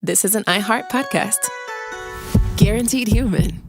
this is an iHeart podcast. Guaranteed human.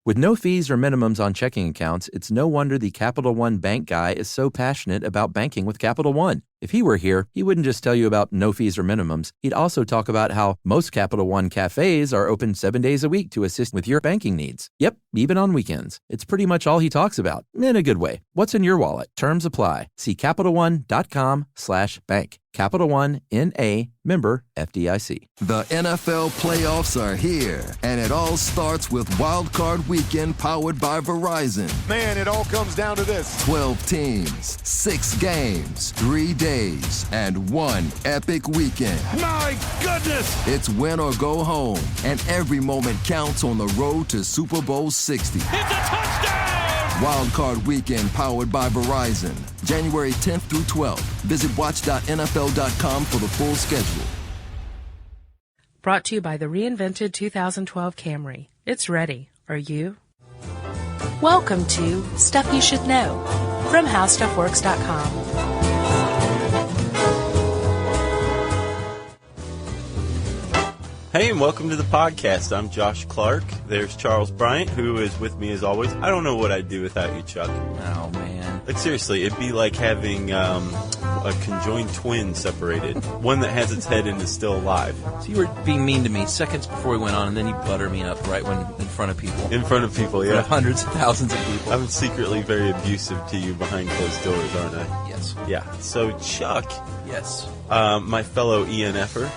With no fees or minimums on checking accounts, it's no wonder the Capital One bank guy is so passionate about banking with Capital One. If he were here, he wouldn't just tell you about no fees or minimums. He'd also talk about how most Capital One cafes are open 7 days a week to assist with your banking needs. Yep, even on weekends. It's pretty much all he talks about, in a good way. What's in your wallet? Terms apply. See CapitalOne.com/bank. Capital One, N.A., member FDIC. The NFL playoffs are here, and it all starts with Wild Card Weekend powered by Verizon. Man, it all comes down to this. 12 teams, 6 games, 3 days, and one epic weekend. My goodness! It's win or go home, and every moment counts on the road to Super Bowl 60. It's a touchdown! Wild Card Weekend powered by Verizon. January 10th through 12th. Visit watch.nfl.com for the full schedule. Brought to you by the reinvented 2012 Camry. It's ready. Are you? Welcome to Stuff You Should Know from HowStuffWorks.com. Hey, and welcome to the podcast. I'm Josh Clark. There's Charles Bryant, who is with me as always. I don't know what I'd do without you, Chuck. Oh, man. Like, seriously, it'd be like having a conjoined twin separated. One that has its head and is still alive. So you were being mean to me seconds before we went on, and then you butter me up right when in front of people. In front of people, In yeah. front of hundreds of thousands of people. I'm secretly very abusive to you behind closed doors, aren't I? Yes. Yeah. So, Chuck, Yes. my fellow ENFer.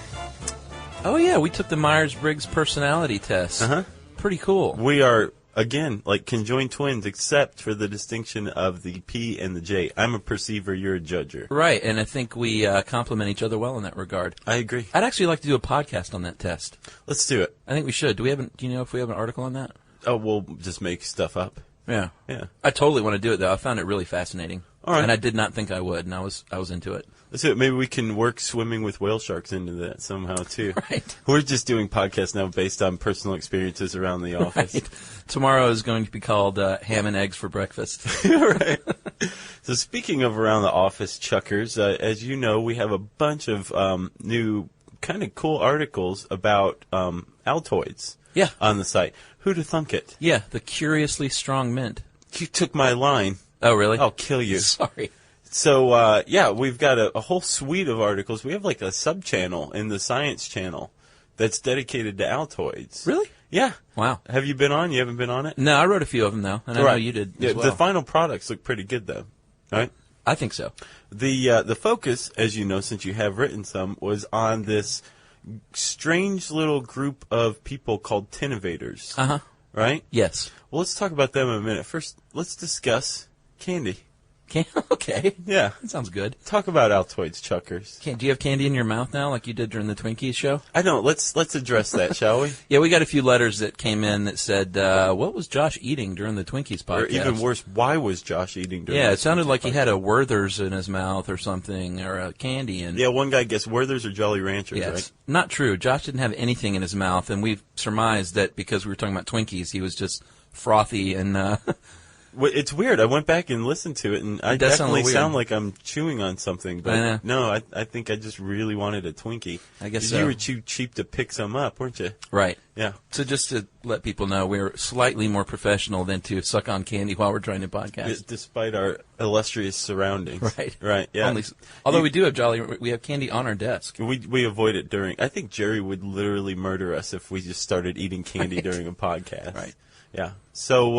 Oh, yeah, we took the Myers-Briggs personality test. Uh-huh. Pretty cool. We are, again, like conjoined twins, except for the distinction of the P and the J. I'm a perceiver, you're a judger. Right, and I think we complement each other well in that regard. I agree. I'd actually like to do a podcast on that test. Let's do it. I think we should. Do you know if we have an article on that? Oh, we'll just make stuff up. Yeah. Yeah. I totally want to do it, though. I found it really fascinating. All right. And I did not think I would, and I was into it. Let's do it. Maybe we can work swimming with whale sharks into that somehow, too. Right. We're just doing podcasts now based on personal experiences around the office. Right. Tomorrow is going to be called ham and eggs for breakfast. Right. So speaking of around the office, Chuckers, as you know, we have a bunch of new kind of cool articles about Altoids on the site. Who'd have thunk it? Yeah, the curiously strong mint. You took my line. Oh, really? I'll kill you. Sorry. So, we've got a whole suite of articles. We have like a sub-channel in the Science Channel that's dedicated to Altoids. Really? Yeah. Wow. Have you been on? You haven't been on it? No, I wrote a few of them, though, and I know you did as well. The final products look pretty good, though. Right? I think so. The focus, as you know, since you have written some, was on this strange little group of people called Tinnovators. Uh-huh. Right? Yes. Well, let's talk about them in a minute. First, let's discuss candy. Okay. Yeah. That sounds good. Talk about Altoids, Chuckers. Do you have candy in your mouth now like you did during the Twinkies show? I don't. Let's address that, shall we? Yeah, we got a few letters that came in that said, what was Josh eating during the Twinkies podcast? Or even worse, why was Josh eating during Yeah, the it sounded Twinkies like he podcast? had a Werther's in his mouth or something, or a candy. And Yeah, one guy guessed Werther's or Jolly Ranchers, yes. right? Not true. Josh didn't have anything in his mouth, and we've surmised that because we were talking about Twinkies, he was just frothy and... Well, it's weird. I went back and listened to it, and I definitely sound like I'm chewing on something. But no, I think I just really wanted a Twinkie. I guess 'Cause so. you were too cheap to pick some up, weren't you? Right. Yeah. So just to let people know, we're slightly more professional than to suck on candy while we're trying to podcast. Despite our illustrious surroundings. Right. Right, yeah. Although we do have we have candy on our desk. We avoid it during... I think Jerry would literally murder us if we just started eating candy during a podcast. Right. Yeah. So,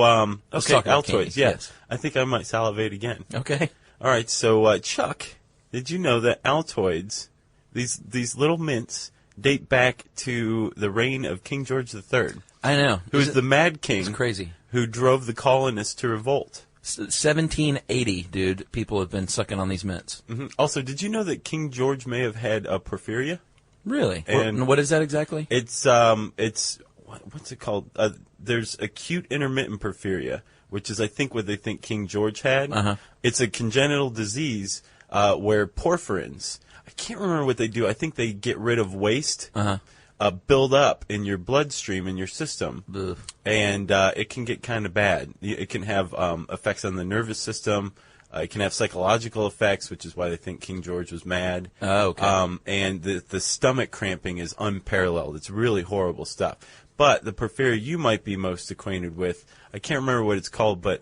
Let's okay, talk about Altoids, candy, yeah. yes. I think I might salivate again. Okay. All right, so, Chuck, did you know that Altoids, these little mints, date back to the reign of King George III? I know. Who was the Mad King. It's crazy. Who drove the colonists to revolt. 1780, dude, people have been sucking on these mints. Mm-hmm. Also, did you know that King George may have had a porphyria? Really? And what is that exactly? It's what's it called? There's acute intermittent porphyria, which is, I think, what they think King George had. Uh-huh. It's a congenital disease where porphyrins, I can't remember what they do. I think they get rid of waste, build up in your bloodstream, in your system. Ugh. And it can get kind of bad. It can have effects on the nervous system. It can have psychological effects, which is why they think King George was mad. Oh, okay. And the stomach cramping is unparalleled. It's really horrible stuff. But the porphyria you might be most acquainted with, I can't remember what it's called, but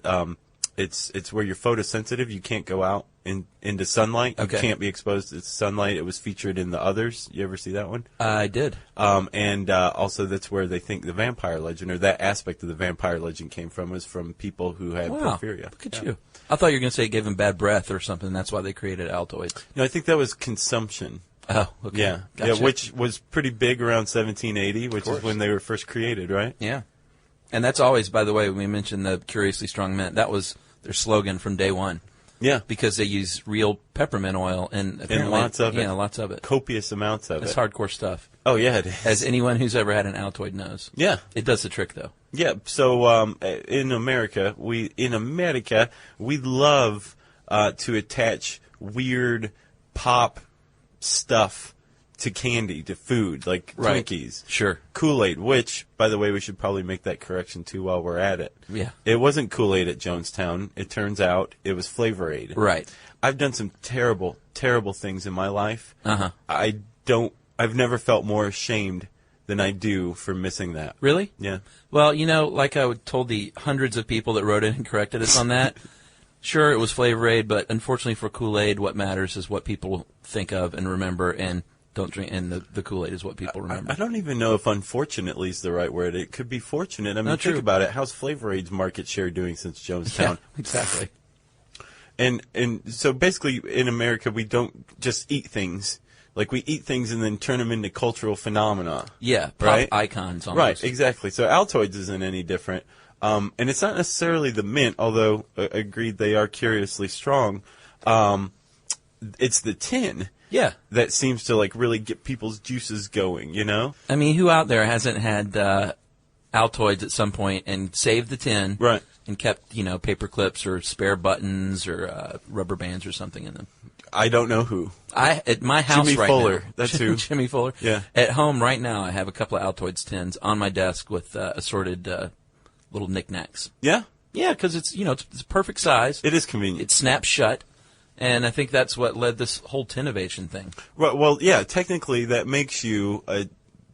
it's where you're photosensitive. You can't go out into sunlight. Okay. You can't be exposed to sunlight. It was featured in The Others. You ever see that one? I did. And also that's where they think the vampire legend, or that aspect of the vampire legend came from, was from people who had porphyria. Look at you. I thought you were going to say it gave them bad breath or something. That's why they created Altoids. No, I think that was consumption. Oh, okay. Yeah, Gotcha. yeah, which was pretty big around 1780, which is when they were first created, right? Yeah. And that's always, by the way, when we mentioned the Curiously Strong Mint, that was their slogan from day one. Yeah. Because they use real peppermint oil and lots of it. Yeah, lots of it. Copious amounts of It's it. hardcore stuff. Oh, yeah, it is. As anyone who's ever had an Altoid knows. Yeah. It does the trick, though. Yeah, so in America, we love to attach weird pop stuff to candy, to food, like Twinkies. Sure. Kool-Aid, which, by the way, we should probably make that correction, too, while we're at it. Yeah. It wasn't Kool-Aid at Jonestown. It turns out it was Flavor Aid. Right. I've done some terrible, terrible things in my life. Uh-huh. I've never felt more ashamed than I do for missing that. Really? Yeah. Well, like I told the hundreds of people that wrote in and corrected us on that, sure, it was Flavor Aid, but unfortunately for Kool-Aid, what matters is what people think of and remember, and don't drink, and the Kool-Aid is what people remember. I don't even know if unfortunately is the right word. It could be fortunate. I mean, think about it. How's Flavor Aid's market share doing since Jonestown? Yeah, exactly. And so basically in America, we don't just eat things. Like, we eat things and then turn them into cultural phenomena. Yeah, pop right? icons almost. Right, exactly. So Altoids isn't any different. And it's not necessarily the mint, although, agreed, they are curiously strong. It's the tin. Yeah. That seems to, like, really get people's juices going, you know? I mean, who out there hasn't had Altoids at some point and saved the tin Right. and kept, paper clips or spare buttons or rubber bands or something in them? I don't know who. At my house Jimmy right Fuller. now. That's who. Jimmy Fuller. Yeah. At home right now, I have a couple of Altoids tins on my desk with assorted little knickknacks. Yeah? Yeah, because it's it's perfect size. It is convenient. It snaps shut. And I think that's what led this whole Tinnovation thing. Well, yeah, technically that makes you a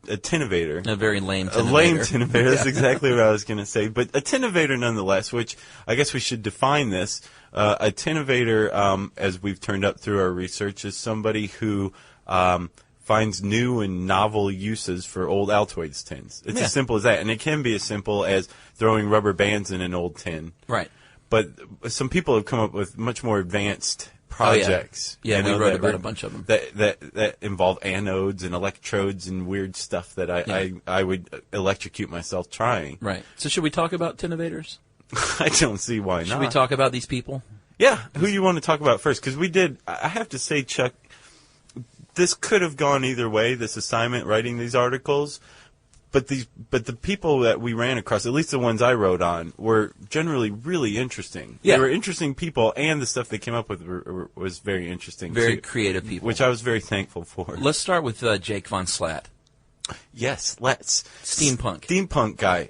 Tinnovator. A very lame Tinnovator. A lame Tinnovator, that's exactly what I was going to say. But a Tinnovator nonetheless, which I guess we should define this. A Tinnovator, as we've turned up through our research, is somebody who finds new and novel uses for old Altoids tins. It's as simple as that. And it can be as simple as throwing rubber bands in an old tin. Right. But some people have come up with much more advanced projects. Oh, yeah, we wrote about a bunch of them. That involve anodes and electrodes and weird stuff that I would electrocute myself trying. Right. So should we talk about Tinnovators? I don't see why not. Should we talk about these people? Yeah. Who you want to talk about first? Because I have to say, Chuck, this could have gone either way, this assignment, writing these articles. But the people that we ran across, at least the ones I wrote on, were generally really interesting. Yeah. They were interesting people, and the stuff they came up with was very interesting. Very too, creative people. which I was very thankful for. Let's start with Jake Von Slat. Yes, let's. Steampunk. Steampunk guy.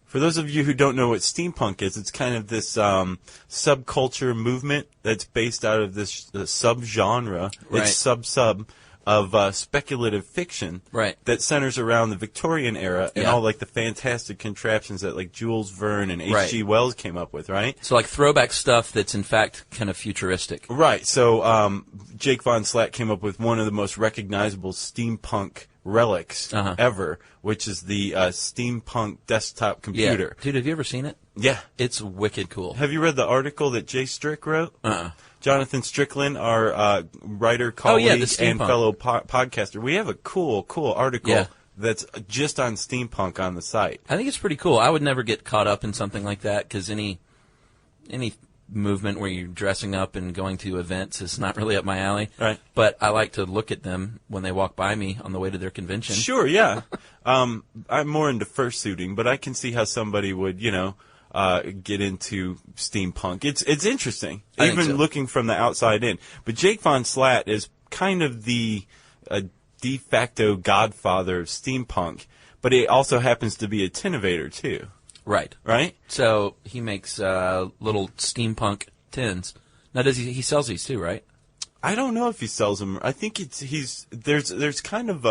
For those of you who don't know what steampunk is, it's kind of this subculture movement that's based out of this subgenre. Right. It's sub of speculative fiction Right. that centers around the Victorian era and Yeah. all like the fantastic contraptions that like Jules Verne and H.G. Right. Wells came up with, right? So like throwback stuff that's in fact kind of futuristic. Right. So Jake Von Slat came up with one of the most recognizable steampunk relics ever, which is the steampunk desktop computer. Yeah. Dude, have you ever seen it? Yeah. It's wicked cool. Have you read the article that Jay Strick wrote? Jonathan Strickland, our writer, colleague, the and steampunk. fellow podcaster. We have a cool article Yeah. that's just on steampunk on the site. I think it's pretty cool. I would never get caught up in something like that because any movement where you're dressing up and going to events is not really up my alley. Right. But I like to look at them when they walk by me on the way to their convention. Sure, yeah. I'm more into fursuiting, but I can see how somebody would, get into steampunk. It's interesting, I think even so. looking from the outside in. But Jake Von Slat is kind of the de facto godfather of steampunk, but he also happens to be a Tinnovator too. Right. Right? So he makes little steampunk tins Now, does he sells these too, right? I don't know if he sells them. I think there's kind of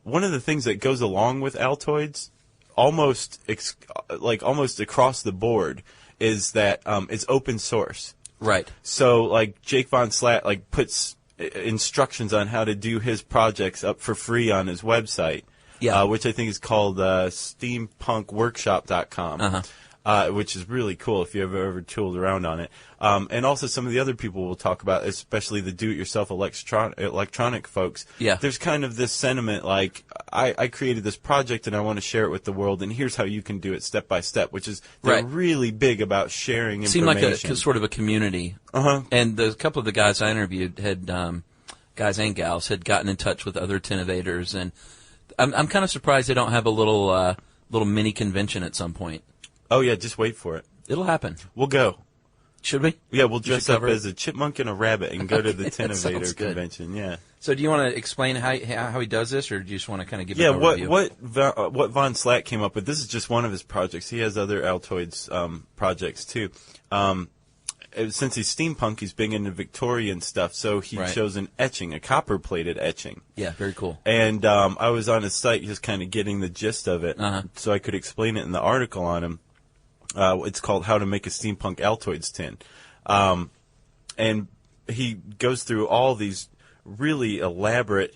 one of the things that goes along with Altoids, almost across the board, is that it's open source. Right. So like Jake Von Slat puts instructions on how to do his projects up for free on his website, which I think is called steampunkworkshop.com. Which is really cool if you ever tooled around on it. And also some of the other people we'll talk about, especially the do-it-yourself electronic folks. Yeah. There's kind of this sentiment like, I created this project and I want to share it with the world, and here's how you can do it step by step, which is they're really big about sharing information. Seemed like a sort of a community. And a couple of the guys I interviewed had, guys and gals, had gotten in touch with other Tinnovators, and I'm kind of surprised they don't have a little mini convention at some point. Oh, yeah, just wait for it. It'll happen. We'll go. Should we? Yeah, we'll dress up as a chipmunk and a rabbit and go to the Tinnovator convention. Yeah. So do you want to explain how he does this, or do you just want to kind of give an overview? What Von Slat came up with, this is just one of his projects. He has other Altoids projects, too. Since he's steampunk, he's big into Victorian stuff, so he chose an etching, a copper-plated etching. Yeah, very cool. And I was on his site just kind of getting the gist of it, so I could explain it in the article on him. It's called How to Make a Steampunk Altoids Tin. And he goes through all these really elaborate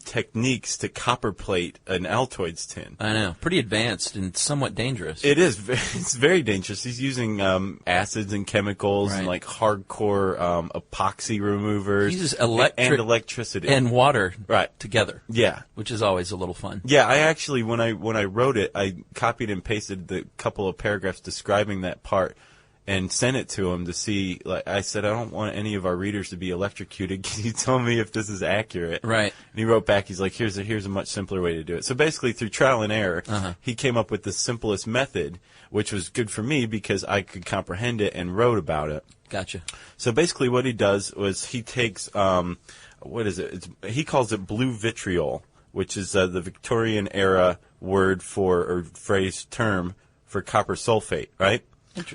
techniques to copper plate an Altoids tin. I know. Pretty advanced and somewhat dangerous. It is. It's very dangerous. He's using acids and chemicals and hardcore epoxy removers. He uses and electricity. And water together. Yeah. Which is always a little fun. Yeah, I actually, when I wrote it, I copied and pasted the couple of paragraphs describing that part and sent it to him to see. Like I said, I don't want any of our readers to be electrocuted. Can you tell me if this is accurate? Right. And he wrote back. He's like, here's a much simpler way to do it. So basically, through trial and error, he came up with the simplest method, which was good for me because I could comprehend it and wrote about it. Gotcha. So basically, what he does was he takes what is it? He calls it blue vitriol, which is the Victorian era word for or phrase term for copper sulfate, right?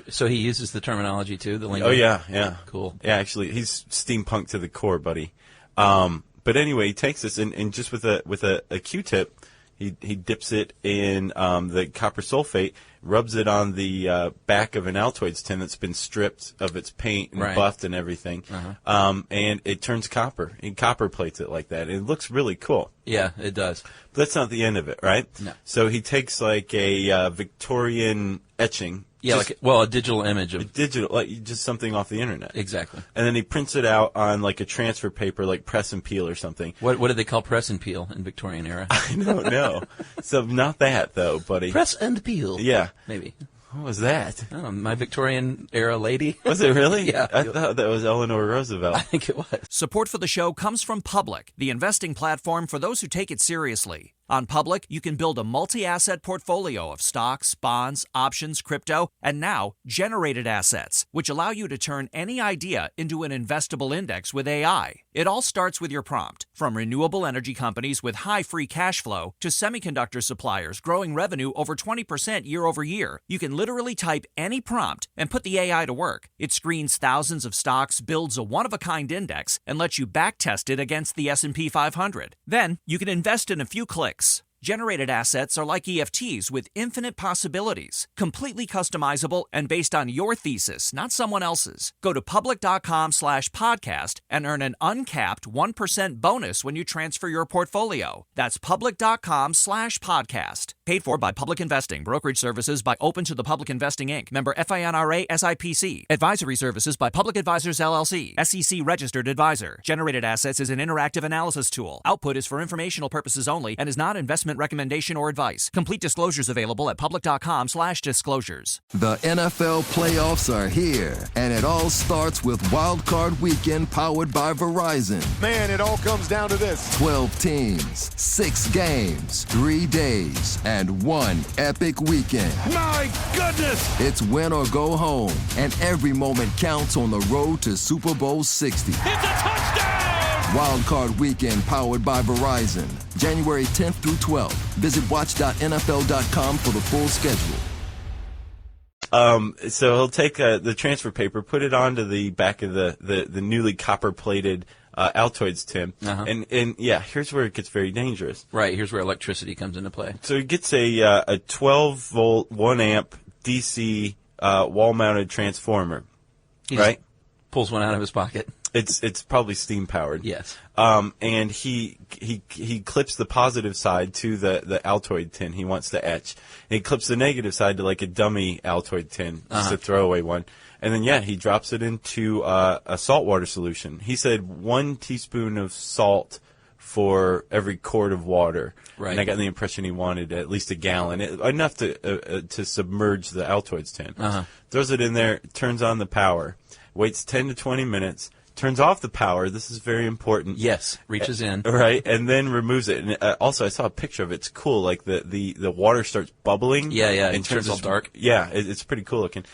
So he uses the terminology too, the lingo? Oh, yeah. Cool. Yeah, actually, he's steampunk to the core, buddy. But anyway, he takes this and just with a Q-tip, he dips it in the copper sulfate, rubs it on the back of an Altoids tin that's been stripped of its paint and buffed and everything, and it turns copper. He copper plates it like that. It looks really cool. Yeah, it does. But that's not the end of it, right? No. So he takes like a Victorian etching. Yeah, a digital image of just something off the internet. Exactly. And then he prints it out on like a transfer paper, like press and peel or something. What did they call press and peel in Victorian era? I don't know. So not that though, buddy. Press and peel. Yeah, maybe. What was that? Oh, my Victorian era lady. Was it really? Yeah. I thought that was Eleanor Roosevelt. I think it was. Support for the show comes from Public, the investing platform for those who take it seriously. On Public, you can build a multi-asset portfolio of stocks, bonds, options, crypto, and now generated assets, which allow you to turn any idea into an investable index with AI. It all starts with your prompt. From renewable energy companies with high free cash flow to semiconductor suppliers growing revenue over 20% year over year, you can literally type any prompt and put the AI to work. It screens thousands of stocks, builds a one-of-a-kind index, and lets you backtest it against the S&P 500. Then, you can invest in a few clicks. Generated assets are like EFTs with infinite possibilities, completely customizable and based on your thesis, not someone else's. Go to public.com/podcast and earn an uncapped 1% bonus when you transfer your portfolio. That's public.com/podcast. Paid for by Public Investing. Brokerage services by Open to the Public Investing, Inc. Member FINRA SIPC. Advisory services by Public Advisors, LLC. SEC registered advisor. Generated assets is an interactive analysis tool. Output is for informational purposes only and is not investment recommendation or advice. Complete disclosures available at public.com/disclosures. The NFL playoffs are here, and it all starts with Wild Card Weekend powered by Verizon. Man, it all comes down to this. 12 teams, 6 games, 3 days, and one epic weekend. My goodness! It's win or go home, and every moment counts on the road to Super Bowl 60. It's a touchdown! Wild Card Weekend powered by Verizon. January 10th through 12th. Visit watch.nfl.com for the full schedule. So he'll take the transfer paper, put it onto the back of the newly copper-plated Altoids tin, and here's where it gets very dangerous. Right, here's where electricity comes into play. So he gets a 12-volt, 1-amp DC wall-mounted transformer, right? Pulls one out of his pocket. It's probably steam powered. Yes. And he clips the positive side to the Altoid tin he wants to etch. And he clips the negative side to like a dummy Altoid tin, just a throwaway one. And then he drops it into a saltwater solution. He said 1 teaspoon of salt for every quart of water. Right. And I got the impression he wanted at least a gallon, enough to submerge the Altoids tin. Throws it in there, turns on the power, waits 10 to 20 minutes. Turns off the power. This is very important. Yes, reaches in. Right, and then removes it. And also, I saw a picture of it. It's cool. Like the water starts bubbling. Yeah, and it turns all dark. Yeah, it's pretty cool looking.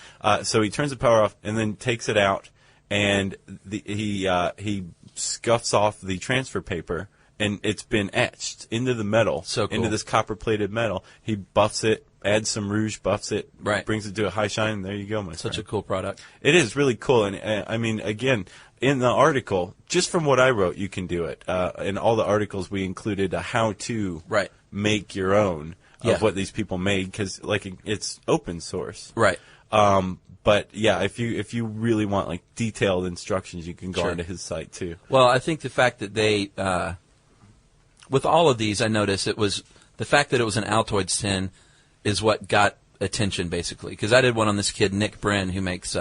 So he turns the power off and then takes it out, and he scuffs off the transfer paper, and it's been etched into the metal. So cool. Into this copper-plated metal. He buffs it. Adds some rouge, buffs it, right. Brings it to a high shine, and there you go, my friend. Such a cool product. It is really cool, and I mean, again, in the article, just from what I wrote, you can do it. In all the articles, we included a how-to make your own of what these people made, because it's open source. Right. But yeah, if you really want like detailed instructions, you can go onto his site too. Well, I think the fact that they, with all of these, I noticed it was the fact that it was an Altoids tin is what got attention, basically. Because I did one on this kid, Nick Brin, who makes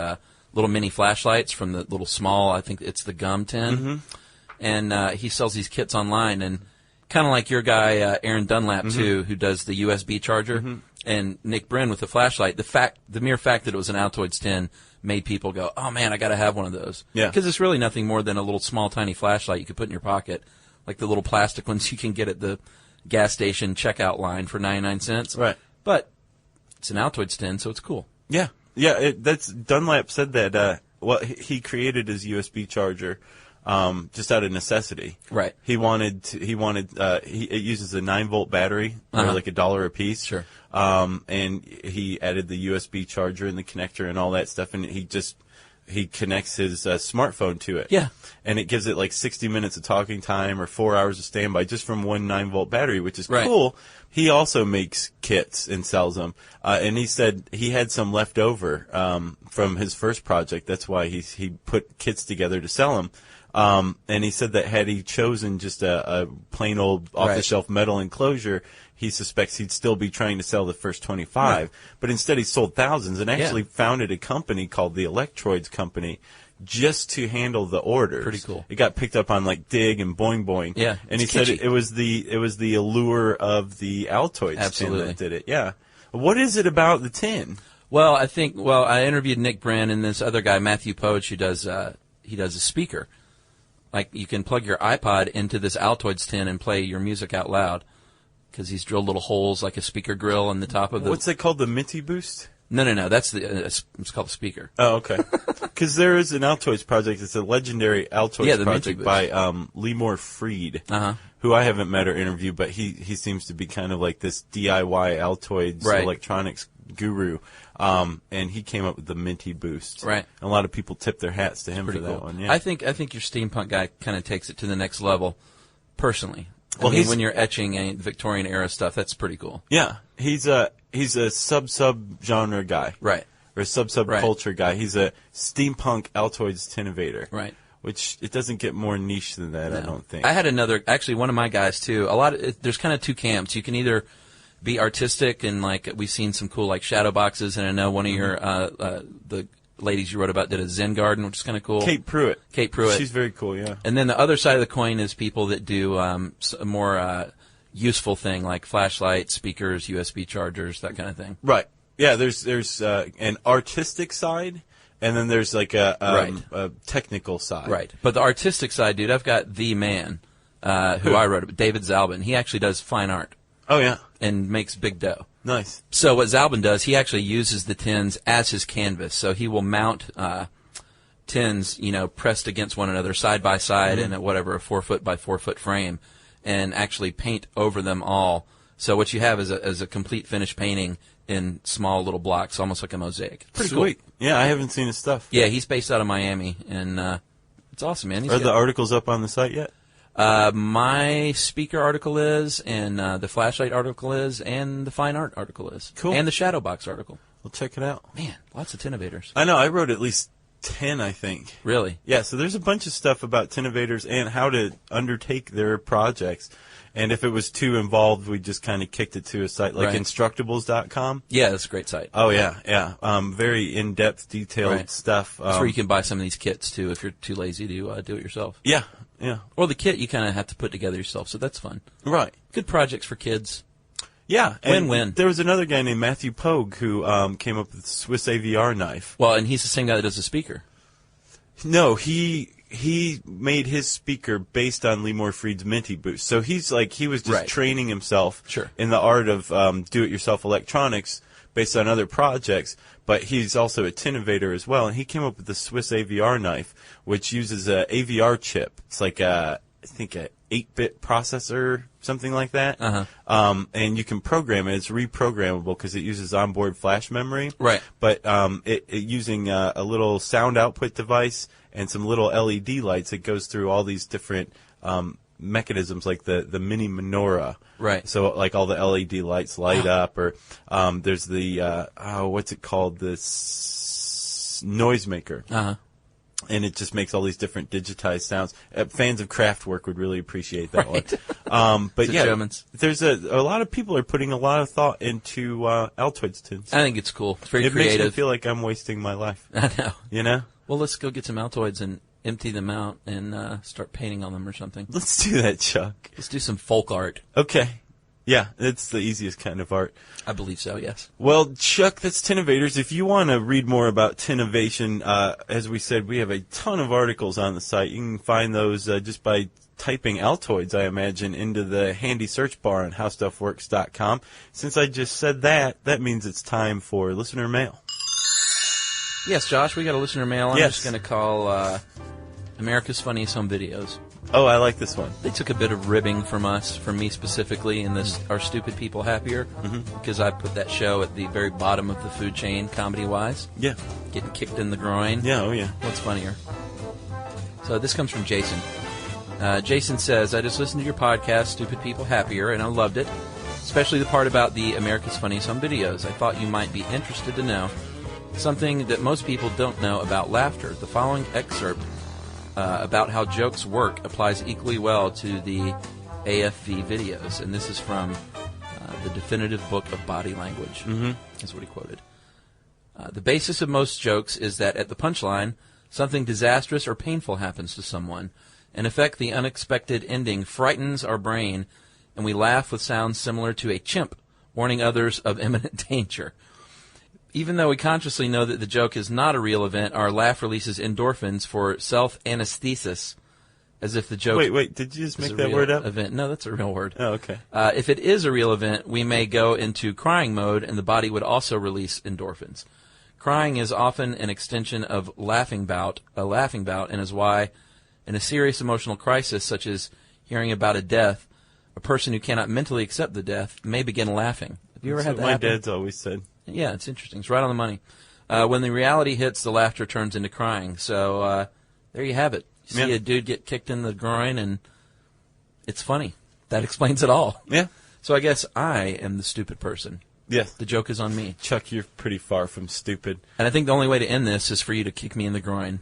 little mini flashlights from the little small, I think it's the gum tin. And he sells these kits online. And kind of like your guy, Aaron Dunlap, too, who does the USB charger. And Nick Brin with the flashlight, the mere fact that it was an Altoids tin made people go, oh, man, I got to have one of those. Yeah. Because it's really nothing more than a little small, tiny flashlight you could put in your pocket, like the little plastic ones you can get at the gas station checkout line for 99 cents. Right. But it's an Altoids tin, so it's cool. Yeah, yeah. That's Dunlap said that. He created his USB charger just out of necessity. Right. He it uses a 9-volt battery, or like $1 a piece. Sure. And he added the USB charger and the connector and all that stuff, and he connects his smartphone to it. Yeah. And it gives it like 60 minutes of talking time or 4 hours of standby just from one 9-volt battery, which is cool. He also makes kits and sells them. And he said he had some left over from his first project. That's why he put kits together to sell them. And he said that had he chosen just a plain old off-the-shelf metal enclosure, he suspects he'd still be trying to sell the first 25. Right. But instead he sold thousands and actually founded a company called the Altoids Company just to handle the orders. Pretty cool. It got picked up on like Dig and Boing Boing. Yeah. And he said it was the allure of the Altoids tin that did it. Yeah. What is it about the tin? Well, I interviewed Nick Brin and this other guy, Matthew Poach, who does a speaker. Like, you can plug your iPod into this Altoids tin and play your music out loud, because he's drilled little holes like a speaker grill in the top of the... What's that called, the Minty Boost? No, that's it's called a speaker. Oh, okay. Because there is an Altoids project. It's a legendary Altoids project by Lemore Freed, who I haven't met or interviewed, but he seems to be kind of like this DIY Altoids electronics guru. And he came up with the Minty Boost. Right. And a lot of people tip their hats to him for that one. Yeah. I think your steampunk guy kind of takes it to the next level, personally. Well, when you're etching Victorian era stuff, that's pretty cool. Yeah, he's a sub genre guy, right? Or a sub culture guy. He's a steampunk Altoids Tinnovator, right? Which it doesn't get more niche than that, I don't think. I had one of my guys too. There's kind of two camps. You can either be artistic and like we've seen some cool like shadow boxes, and I know one of your the ladies you wrote about did a Zen garden, which is kind of cool. Kate Pruitt. She's very cool, yeah. And then the other side of the coin is people that do a more useful thing like flashlights, speakers, USB chargers, that kind of thing. Right. Yeah, there's an artistic side, and then there's like a technical side. Right. But the artistic side, dude, I've got the man who I wrote about, David Zalbin. He actually does fine art. Oh, yeah. And makes big dough. Nice. So what Zalbin does, he actually uses the tins as his canvas. So he will mount tins, pressed against one another side by side in a 4-foot by 4-foot frame, and actually paint over them all So what you have is a complete finished painting in small little blocks, almost like a mosaic. Pretty Sweet. cool. Yeah, I haven't seen his stuff. Yeah, he's based out of Miami, and it's awesome, man. Are the articles up on the site yet? My speaker article is, and the flashlight article is, and the fine art article is. Cool. And the shadow box article. We'll check it out. Man, lots of Tinnovators. I know. I wrote at least 10, I think. Really? Yeah, so there's a bunch of stuff about Tinnovators and how to undertake their projects. And if it was too involved, we just kind of kicked it to a site like Instructables.com. Yeah, that's a great site. Oh, yeah. Very in-depth, detailed stuff. That's where you can buy some of these kits, too, if you're too lazy to do it yourself. Yeah. Or the kit you kind of have to put together yourself, so that's fun. Right. Good projects for kids. Yeah. Win-win. There was another guy named Matthew Pogue who came up with the Swiss AVR knife. Well, and he's the same guy that does the speaker. No, he made his speaker based on Lemore Freed's Minty Boost. So he was just training himself in the art of do-it-yourself electronics based on other projects, but he's also a Tinnovator as well, and he came up with the Swiss AVR knife, which uses a AVR chip. It's like I think a 8-bit processor, something like that. And you can program it. It's reprogrammable because it uses onboard flash memory. Right. But it using a little sound output device and some little LED lights, it goes through all these different mechanisms, like the mini menorah. Right. So like all the LED lights light up, or there's the what's it called? This noisemaker. And it just makes all these different digitized sounds. Fans of Kraftwerk would really appreciate that one. But yeah, Germans. There's a lot of people are putting a lot of thought into Altoids tins. I think it's cool. It's very creative. creative. It makes me feel like I'm wasting my life. I know. You know? Well, let's go get some Altoids and empty them out and start painting on them or something. Let's do that, Chuck. Let's do some folk art. Okay. Yeah, it's the easiest kind of art. I believe so, yes. Well, Chuck, that's Tinnovators. If you want to read more about Tinnovation, as we said, we have a ton of articles on the site. You can find those just by typing Altoids, I imagine, into the handy search bar on howstuffworks.com. Since I just said that, that means it's time for listener mail. Yes, Josh, we got a listener mail. I'm Yes. just going to call America's Funniest Home Videos. Oh, I like this one. They took a bit of ribbing from us, from me specifically, in this Are Stupid People Happier? Because I put that show at the very bottom of the food chain, comedy-wise. Yeah. Getting kicked in the groin. Yeah, oh yeah. What's funnier? So this comes from Jason. Jason says, I just listened to your podcast, Stupid People Happier, and I loved it, especially the part about the America's Funniest Home Videos. I thought you might be interested to know something that most people don't know about laughter. The following excerpt about how jokes work applies equally well to the AFV videos, and this is from the Definitive Book of Body Language. That's what he quoted. The basis of most jokes is that at the punchline, something disastrous or painful happens to someone. In effect, the unexpected ending frightens our brain, and we laugh with sounds similar to a chimp warning others of imminent danger. Even though we consciously know that the joke is not a real event, our laugh releases endorphins for self-anesthesis, as if the joke Wait, did you just make that word up? Event. No, that's a real word. Oh, okay. If it is a real event, we may go into crying mode, and the body would also release endorphins. Crying is often an extension of a laughing bout, and is why, in a serious emotional crisis, such as hearing about a death, a person who cannot mentally accept the death may begin laughing. Have you ever had that my happen? dad's always said. Yeah, it's interesting. It's right on the money. When the reality hits, the laughter turns into crying. So there you have it. You see a dude get kicked in the groin, and it's funny. That explains it all. Yeah. So I guess I am the stupid person. Yes. The joke is on me. Chuck, you're pretty far from stupid. And I think the only way to end this is for you to kick me in the groin.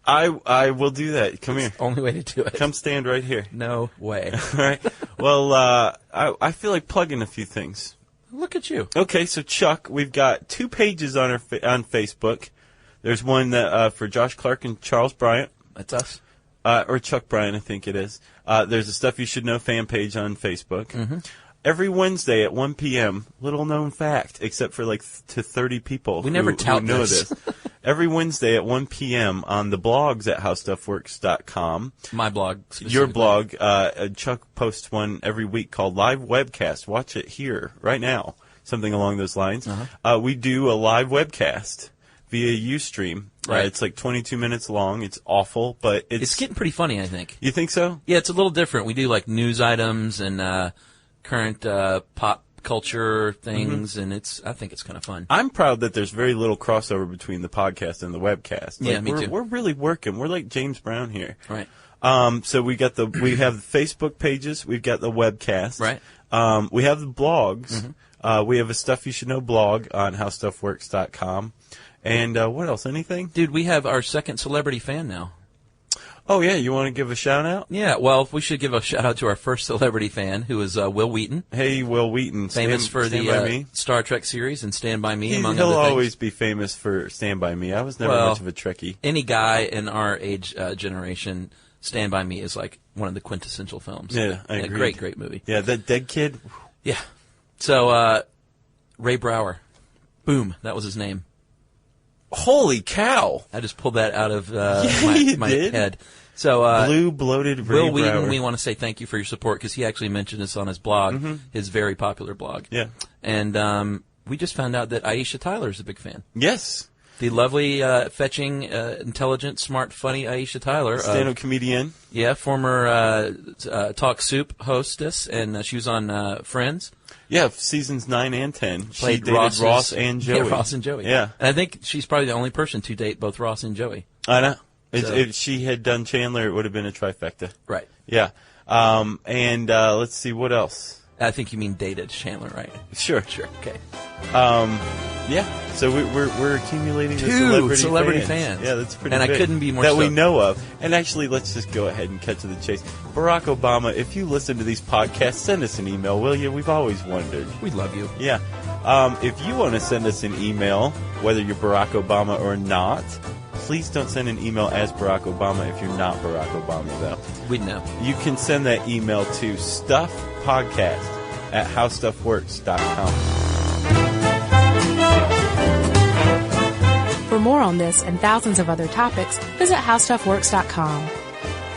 I will do that. Come here. Only way to do it. Come stand right here. No way. All right. Well, I feel like plugging a few things. Look at you. Okay, so Chuck, we've got 2 pages on on Facebook. There's one that for Josh Clark and Charles Bryant. That's us. Or Chuck Bryant, I think it is. There's a Stuff You Should Know fan page on Facebook. Every Wednesday at 1 p.m., little known fact, except for to 30 people we never tout who know this. Every Wednesday at 1 p.m. on the blogs at howstuffworks.com. My blog. Your blog. Chuck posts one every week called Live Webcast. Watch it here, right now. Something along those lines. We do a live webcast via Ustream. Right. It's like 22 minutes long. It's awful, but It's getting pretty funny, I think. You think so? Yeah, it's a little different. We do like news items and current pop culture things, and I think it's kind of fun. I'm proud that there's very little crossover between the podcast and the webcast. Yeah, me too. We're really working. We're like James Brown here. Right. So we have the Facebook pages. We've got the webcast. Right. We have the blogs. We have a Stuff You Should Know blog on howstuffworks.com. And what else? Anything? Dude, we have our second celebrity fan now. Oh, yeah. You want to give a shout-out? Yeah, well, we should give a shout-out to our first celebrity fan, who is Will Wheaton. Hey, Will Wheaton. Famous for the Star Trek series and Stand By Me, among other things. He'll always be famous for Stand By Me. I was never much of a Trekkie. Any guy in our age generation, Stand By Me is like one of the quintessential films. Yeah, I agree. A great, great movie. Yeah, that dead kid. Yeah. So, Ray Brower. Boom. That was his name. Holy cow! I just pulled that out of my head. So, Blue bloated Ray Will Wheaton, Brower. we want to say thank you for your support, because he actually mentioned us on his blog, his very popular blog. Yeah. And we just found out that Aisha Tyler is a big fan. Yes. The lovely, fetching, intelligent, smart, funny Aisha Tyler. Stand-up comedian. Yeah, former Talk Soup hostess, and she was on Friends. Yeah, seasons 9 and 10. Played she dated Ross and Joey. Yeah, Ross and Joey. Yeah. And I think she's probably the only person to date both Ross and Joey. I know. So. If she had done Chandler, it would have been a trifecta. Right. Yeah. And let's see, what else? I think you mean dated Chandler, right? Sure. Okay. Yeah. So we're accumulating Two the celebrity fans. Yeah, that's pretty and big. I couldn't be more that we stoked. know of. And actually, let's just go ahead and cut to the chase. Barack Obama, if you listen to these podcasts, send us an email, will you? We've always wondered. We love you. Yeah. If you want to send us an email, whether you're Barack Obama or not, please don't send an email as Barack Obama if you're not Barack Obama, though. We'd know. You can send that email to stuffpodcast@howstuffworks.com. For more on this and thousands of other topics, visit howstuffworks.com.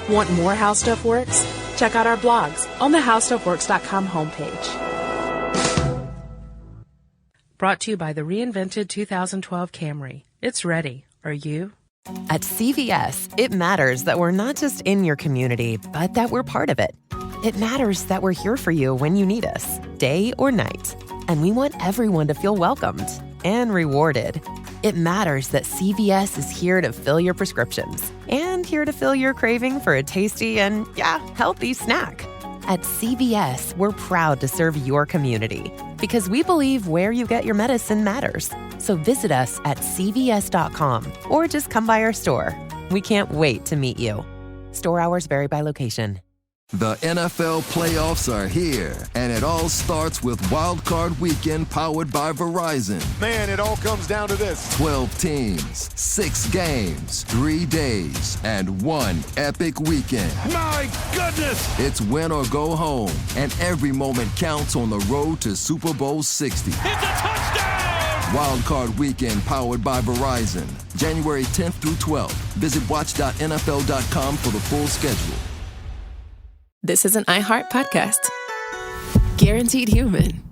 Want more How Stuff Works? Check out our blogs on the howstuffworks.com homepage. Brought to you by the reinvented 2012 Camry. It's ready. Are you? At CVS, it matters that we're not just in your community, but that we're part of it. It matters that we're here for you when you need us, day or night. And we want everyone to feel welcomed and rewarded. It matters that CVS is here to fill your prescriptions and here to fill your craving for a tasty and, healthy snack. At CVS, we're proud to serve your community because we believe where you get your medicine matters. So visit us at cvs.com or just come by our store. We can't wait to meet you. Store hours vary by location. The NFL playoffs are here, and it all starts with Wild Card Weekend powered by Verizon. Man, it all comes down to this. 12 teams, 6 games, 3 days, and 1 epic weekend. My goodness! It's win or go home, and every moment counts on the road to Super Bowl 60. It's a touchdown! Wild Card Weekend powered by Verizon. January 10th through 12th. Visit watch.nfl.com for the full schedule. This is an iHeart podcast. Guaranteed human.